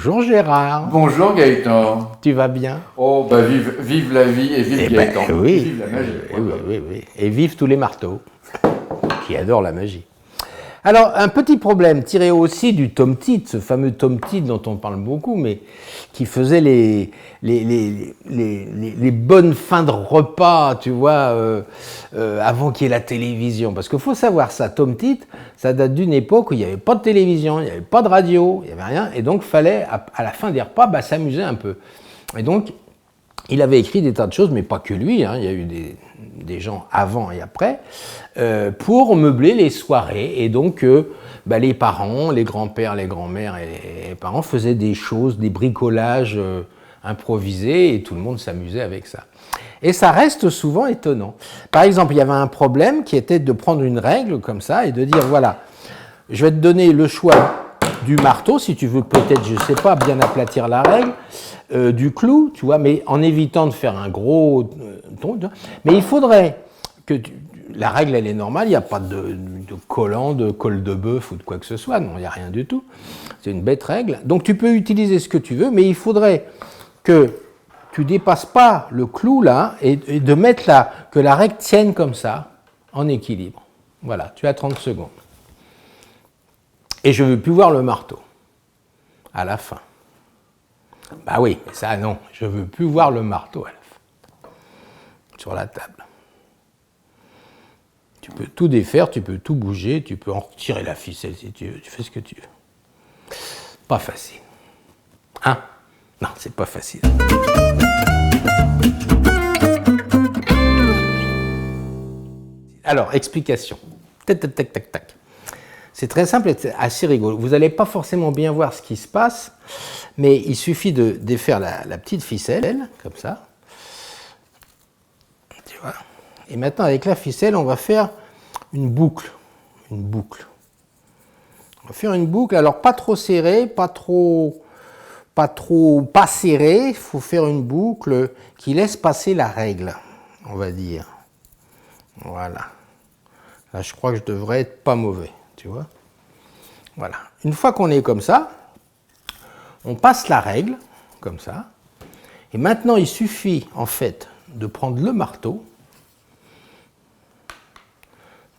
Bonjour Gérard. Bonjour Gaëtan. Tu vas bien? Oh, bah vive la vie et vive Gaëtan. Oui, vive la magie. Oui. Et vive tous les marteaux qui adorent la magie. Alors, un petit problème tiré aussi du Tomtit, ce fameux Tomtit dont on parle beaucoup, mais qui faisait les bonnes fins de repas, tu vois, avant qu'il y ait la télévision. Parce qu'il faut savoir ça, Tomtit, ça date d'une époque où il n'y avait pas de télévision, il n'y avait pas de radio, il n'y avait rien, et donc il fallait, à la fin des repas, s'amuser un peu. Et donc, il avait écrit des tas de choses, mais pas que lui, hein, il y a eu des gens avant et après, pour meubler les soirées. Et donc, les parents, les grands-pères, les grands-mères et les parents faisaient des choses, des bricolages improvisés, et tout le monde s'amusait avec ça. Et ça reste souvent étonnant. Par exemple, il y avait un problème qui était de prendre une règle comme ça et de dire, voilà, je vais te donner le choix du marteau, si tu veux peut-être, je ne sais pas, bien aplatir la règle, du clou, tu vois, mais en évitant de faire un gros truc. Mais il faudrait que la règle, elle est normale, il n'y a pas de collant, de colle de bœuf ou de quoi que ce soit, non, il n'y a rien du tout. C'est une bête règle. Donc tu peux utiliser ce que tu veux, mais il faudrait que tu ne dépasses pas le clou là et de mettre que la règle tienne comme ça, en équilibre. Voilà, tu as 30 secondes. Et je ne veux plus voir le marteau à la fin. Bah oui, mais ça non, je ne veux plus voir le marteau à la fin, sur la table. Tu peux tout défaire, tu peux tout bouger, tu peux en retirer la ficelle si tu veux, tu fais ce que tu veux. Pas facile. Hein? Non, c'est pas facile. Alors, explication. Tac, tac, tac, tac. C'est très simple et assez rigolo. Vous n'allez pas forcément bien voir ce qui se passe, mais il suffit de défaire la petite ficelle, comme ça. Tu vois. Et maintenant, avec la ficelle, on va faire une boucle. Une boucle. On va faire une boucle, alors pas trop serrée, pas serrée. Il faut faire une boucle qui laisse passer la règle, on va dire. Voilà. Là, je crois que je devrais être pas mauvais. Tu vois? Voilà. Une fois qu'on est comme ça, on passe la règle, comme ça. Et maintenant, il suffit, en fait, de prendre le marteau,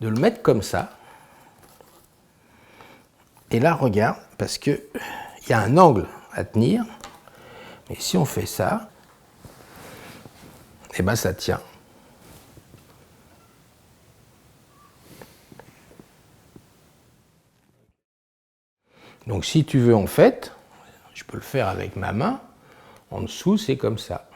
de le mettre comme ça. Et là, regarde, parce qu'il y a un angle à tenir. Mais si on fait ça, eh ben ça tient. Donc si tu veux en fait, je peux le faire avec ma main, en dessous c'est comme ça.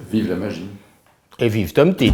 Vive la magie. Et vive Tomtit.